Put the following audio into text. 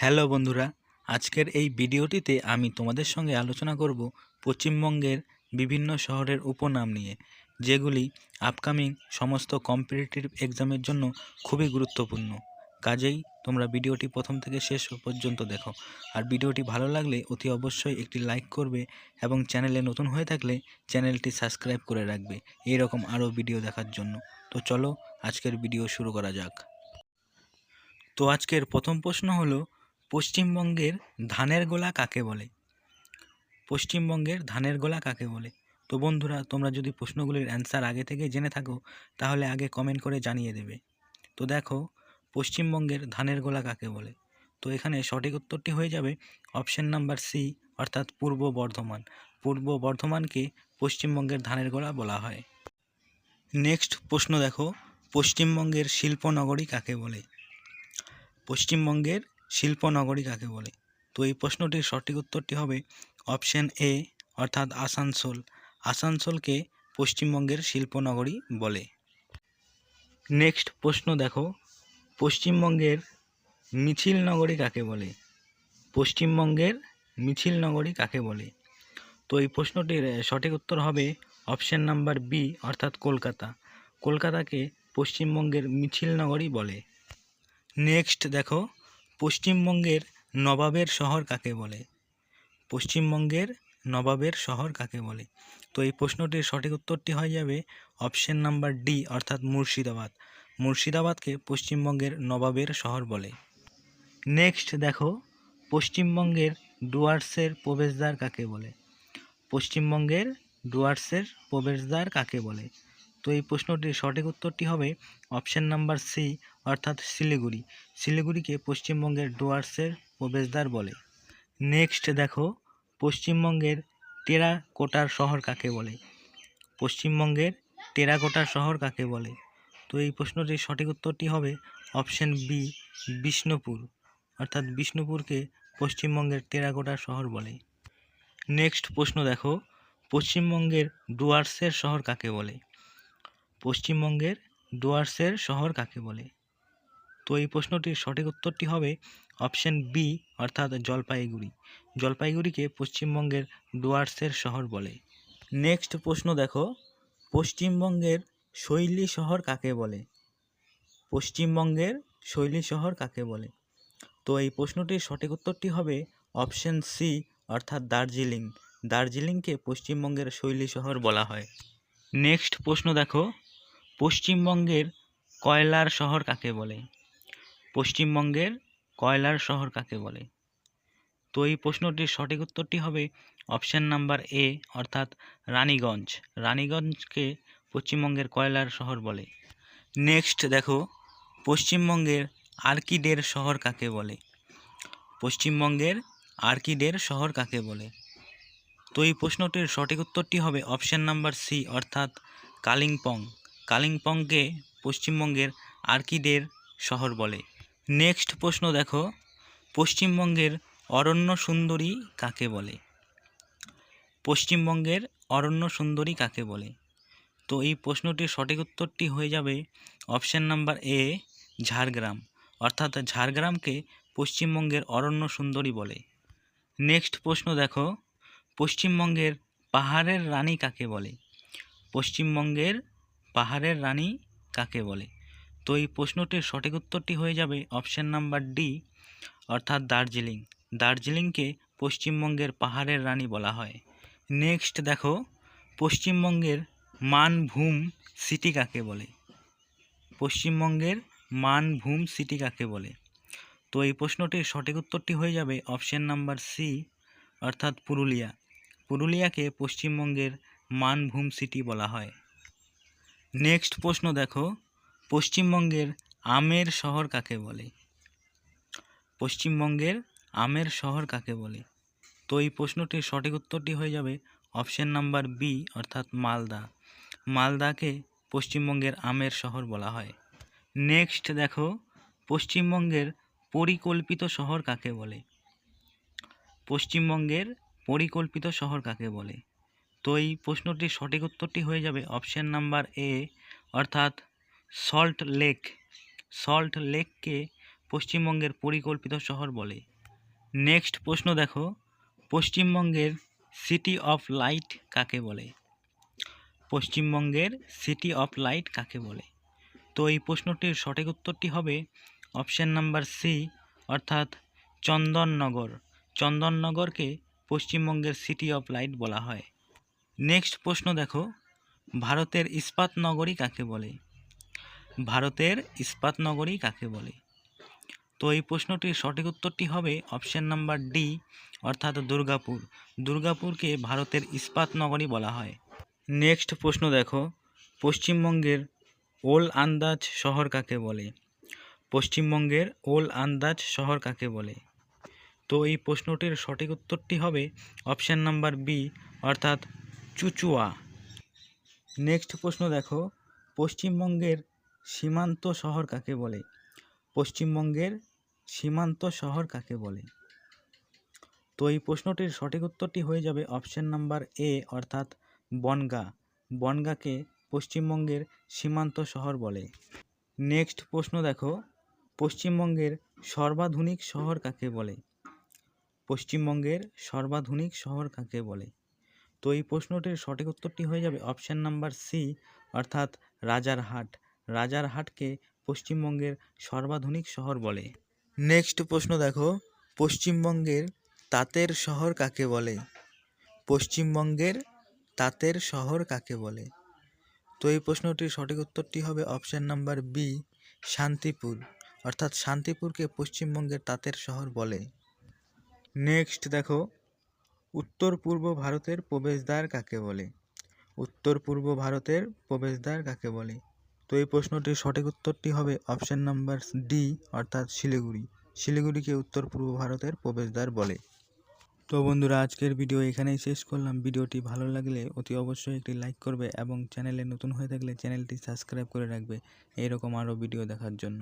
Hello বন্ধুরা, আজকের এই ভিডিওটিতে আমি তোমাদের সঙ্গে আলোচনা করব পশ্চিমবঙ্গের বিভিন্ন শহরের উপনাম নিয়ে, যেগুলি আপকামিং সমস্ত কম্পিটিটিভ এক্সামের জন্য খুবই গুরুত্বপূর্ণ। কাজেই তোমরা ভিডিওটি প্রথম থেকে শেষ পর্যন্ত দেখো। আর ভিডিওটি ভালো লাগলে অতি অবশ্যই একটি লাইক করবে এবং চ্যানেলে নতুন হয়ে থাকলে চ্যানেলটি সাবস্ক্রাইব করে রাখবে এইরকম আরও ভিডিও দেখার জন্য। তো চলো আজকের ভিডিও শুরু করা যাক। তো আজকের প্রথম প্রশ্ন হলো, পশ্চিমবঙ্গের ধানের গোলা কাকে বলে? পশ্চিমবঙ্গের ধানের গোলা কাকে বলে? তো বন্ধুরা, তোমরা যদি প্রশ্নগুলির অ্যান্সার আগে থেকে জেনে থাকো তাহলে আগে কমেন্ট করে জানিয়ে দেবে। তো দেখো, পশ্চিমবঙ্গের ধানের গোলা কাকে বলে? তো এখানে সঠিক উত্তরটি হয়ে যাবে অপশন নাম্বার সি, অর্থাৎ পূর্ব বর্ধমান। পূর্ব বর্ধমানকে পশ্চিমবঙ্গের ধানের গোলা বলা হয়। নেক্সট প্রশ্ন দেখো, পশ্চিমবঙ্গের শিল্পনগরী কাকে বলে? পশ্চিমবঙ্গের শিল্পনগরী কাকে বলে? তো এই প্রশ্নটির সঠিক উত্তরটি হবে অপশন এ, অর্থাৎ আসানসোল। আসানসোলকে পশ্চিমবঙ্গের শিল্পনগরী বলে। নেক্সট প্রশ্ন দেখো, পশ্চিমবঙ্গের মিছিল নগরী কাকে বলে? পশ্চিমবঙ্গের মিছিল নগরী কাকে বলে? তো এই প্রশ্নটির সঠিক উত্তর হবে অপশন নাম্বার বি, অর্থাৎ কলকাতা। কলকাতাকে পশ্চিমবঙ্গের মিছিল নগরী বলে। নেক্সট দেখো, পশ্চিমবঙ্গের নবাবের শহর কাকে বলে? পশ্চিমবঙ্গের নবাবের শহর কাকে বলে? তো এই প্রশ্নটির সঠিক উত্তরটি হয়ে যাবে অপশন নাম্বার ডি, অর্থাৎ মুর্শিদাবাদ। মুর্শিদাবাদকে পশ্চিমবঙ্গের নবাবের শহর বলে। নেক্সট দেখো, পশ্চিমবঙ্গের ডুয়ার্সের প্রবেশদ্বার কাকে বলে? পশ্চিমবঙ্গের ডুয়ার্সের প্রবেশদ্বার কাকে বলে? তো এই প্রশ্নটির সঠিক উত্তরটি হবে অপশন নাম্বার সি, অর্থাৎ শিলিগুড়ি। শিলিগুড়িকে পশ্চিমবঙ্গের ডুয়ার্সের প্রবেশদ্বার বলে। নেক্সট দেখো, পশ্চিমবঙ্গের টেরাকোটার শহর কাকে বলে? পশ্চিমবঙ্গের টেরাকোটার শহর কাকে বলে? তো এই প্রশ্নটির সঠিক উত্তরটি হবে অপশন বি, বিষ্ণুপুর। অর্থাৎ বিষ্ণুপুরকে পশ্চিমবঙ্গের টেরাকোটার শহর বলে। নেক্সট প্রশ্ন দেখো, পশ্চিমবঙ্গের ডুয়ার্সের শহর কাকে বলে? পশ্চিমবঙ্গের ডুয়ার্সের শহর কাকে বলে? তো এই প্রশ্নটির সঠিক উত্তরটি হবে অপশন বি, অর্থাৎ জলপাইগুড়ি। জলপাইগুড়িকে পশ্চিমবঙ্গের ডুয়ার্সের শহর বলে। নেক্সট প্রশ্ন দেখো, পশ্চিমবঙ্গের শৈলী শহর কাকে বলে? পশ্চিমবঙ্গের শৈলী শহর কাকে বলে? তো এই প্রশ্নটির সঠিক উত্তরটি হবে অপশন সি, অর্থাৎ দার্জিলিং। দার্জিলিংকে পশ্চিমবঙ্গের শৈলী শহর বলা হয়। নেক্সট প্রশ্ন দেখো, পশ্চিমবঙ্গের কয়লার শহর কাকে বলে? পশ্চিমবঙ্গের কয়লার শহর কাকে বলে? তো এই প্রশ্নটির সঠিক উত্তরটি হবে অপশন নাম্বার এ, অর্থাৎ রানীগঞ্জ। রানীগঞ্জকে পশ্চিমবঙ্গের কয়লার শহর বলে। নেক্সট দেখো, পশ্চিমবঙ্গের আর্কিডের শহর কাকে বলে? পশ্চিমবঙ্গের আর্কিডের শহর কাকে বলে? তো এই প্রশ্নটির সঠিক উত্তরটি হবে অপশন নাম্বার সি, অর্থাৎ কালিম্পং। কালিম্পংকে পশ্চিমবঙ্গের আর্কিডের শহর বলে। নেক্সট প্রশ্ন দেখো, পশ্চিমবঙ্গের অরণ্য সুন্দরী কাকে বলে? পশ্চিমবঙ্গের অরণ্য সুন্দরী কাকে বলে? তো এই প্রশ্নটির সঠিক উত্তরটি হয়ে যাবে অপশন নাম্বার এ, ঝাড়গ্রাম। অর্থাৎ ঝাড়গ্রামকে পশ্চিমবঙ্গের অরণ্য সুন্দরী বলে। নেক্সট প্রশ্ন দেখো, পশ্চিমবঙ্গের পাহাড়ের রানী কাকে বলে? পশ্চিমবঙ্গের পাহাড়ের রানী কাকে বলে? তো এই প্রশ্নটির সঠিক উত্তরটি হয়ে যাবে অপশন নাম্বার ডি, অর্থাৎ দার্জিলিং। দার্জিলিংকে পশ্চিমবঙ্গের পাহাড়ের রানী বলা হয়। নেক্সট দেখো, পশ্চিমবঙ্গের মানভূম সিটি কাকে বলে? পশ্চিমবঙ্গের মানভূম সিটি কাকে বলে? তো এই প্রশ্নটির সঠিক উত্তরটি হয়ে যাবে অপশন নাম্বার সি, অর্থাৎ পুরুলিয়া। পুরুলিয়াকে পশ্চিমবঙ্গের মানভূম সিটি বলা হয়। নেক্সট প্রশ্ন দেখো, পশ্চিমবঙ্গের আমের শহর কাকে বলে? পশ্চিমবঙ্গের আমের শহর কাকে বলে? তো এই প্রশ্নটির সঠিক উত্তরটি হয়ে যাবে অপশন নাম্বার বি, অর্থাৎ মালদা। মালদাকে পশ্চিমবঙ্গের আমের শহর বলা হয়। নেক্সট দেখো, পশ্চিমবঙ্গের পরিকল্পিত শহর কাকে বলে? পশ্চিমবঙ্গের পরিকল্পিত শহর কাকে বলে? তো এই প্রশ্নটির সঠিক উত্তরটি হয়ে যাবে অপশন নাম্বার এ, অর্থাৎ সল্ট লেক। সল্ট লেককে পশ্চিমবঙ্গের পরিকল্পিত শহর বলে? নেক্সট প্রশ্ন দেখো, পশ্চিমবঙ্গের সিটি অফ লাইট কাকে বলে? পশ্চিমবঙ্গের সিটি অফ লাইট কাকে বলে? তো এই প্রশ্নটির সঠিক উত্তরটি হবে অপশান নাম্বার সি, অর্থাৎ চন্দননগর। চন্দননগরকে পশ্চিমবঙ্গের সিটি অফ লাইট বলা হয়। নেক্সট প্রশ্ন দেখো, ভারতের ইস্পাত নগরী কাকে বলে? ভারতের ইস্পাত নগরী কাকে বলে? তো এই প্রশ্নটির সঠিক উত্তরটি হবে অপশান নাম্বার ডি, অর্থাৎ দুর্গাপুর। দুর্গাপুরকে ভারতের ইস্পাত নগরী বলা হয়। নেক্সট প্রশ্ন দেখো, পশ্চিমবঙ্গের ওল আন্দাজ শহর কাকে বলে? পশ্চিমবঙ্গের ওল আন্দাজ শহর কাকে বলে? তো এই প্রশ্নটির সঠিক উত্তরটি হবে অপশান নাম্বার বি, অর্থাৎ চুচুড়া। নেক্সট প্রশ্ন দেখো, পশ্চিমবঙ্গের সীমান্ত শহর কাকে বলে? পশ্চিমবঙ্গের সীমান্ত শহর কাকে বলে? তো এই প্রশ্নটির সঠিক উত্তরটি হয়ে যাবে অপশান নাম্বার এ, অর্থাৎ বনগাঁ। বনগাঁকে পশ্চিমবঙ্গের সীমান্ত শহর বলে। নেক্সট প্রশ্ন দেখো, পশ্চিমবঙ্গের সর্বাধুনিক শহর কাকে বলে? পশ্চিমবঙ্গের সর্বাধুনিক শহর কাকে বলে? তো এই প্রশ্নটির সঠিক উত্তরটি হয়ে যাবে অপশান নাম্বার সি, অর্থাৎ রাজারহাট। রাজারহাটকে পশ্চিমবঙ্গের সর্বাধুনিক শহর বলে। নেক্সট প্রশ্ন দেখো, পশ্চিমবঙ্গের তাঁতের শহর কাকে বলে? পশ্চিমবঙ্গের তাঁতের শহর কাকে বলে? তো এই প্রশ্নটির সঠিক উত্তরটি হবে অপশান নাম্বার বি, শান্তিপুর। অর্থাৎ শান্তিপুরকে পশ্চিমবঙ্গের তাঁতের শহর বলে। নেক্সট দেখো, উত্তর পূর্ব ভারতের প্রবেশদ্বার কাকে বলে? উত্তর পূর্ব ভারতের প্রবেশদ্বার কাকে বলে? তো এই প্রশ্নটির সঠিক উত্তরটি হবে অপশান নাম্বার ডি, অর্থাৎ শিলিগুড়ি। শিলিগুড়িকে উত্তর পূর্ব ভারতের প্রবেশদ্বার বলে। তো বন্ধুরা, আজকের ভিডিও এখানেই শেষ করলাম। ভিডিওটি ভালো লাগলে অতি অবশ্যই একটি লাইক করবে এবং চ্যানেলে নতুন হয়ে থাকলে চ্যানেলটি সাবস্ক্রাইব করে রাখবে এইরকম আরও ভিডিও দেখার জন্য।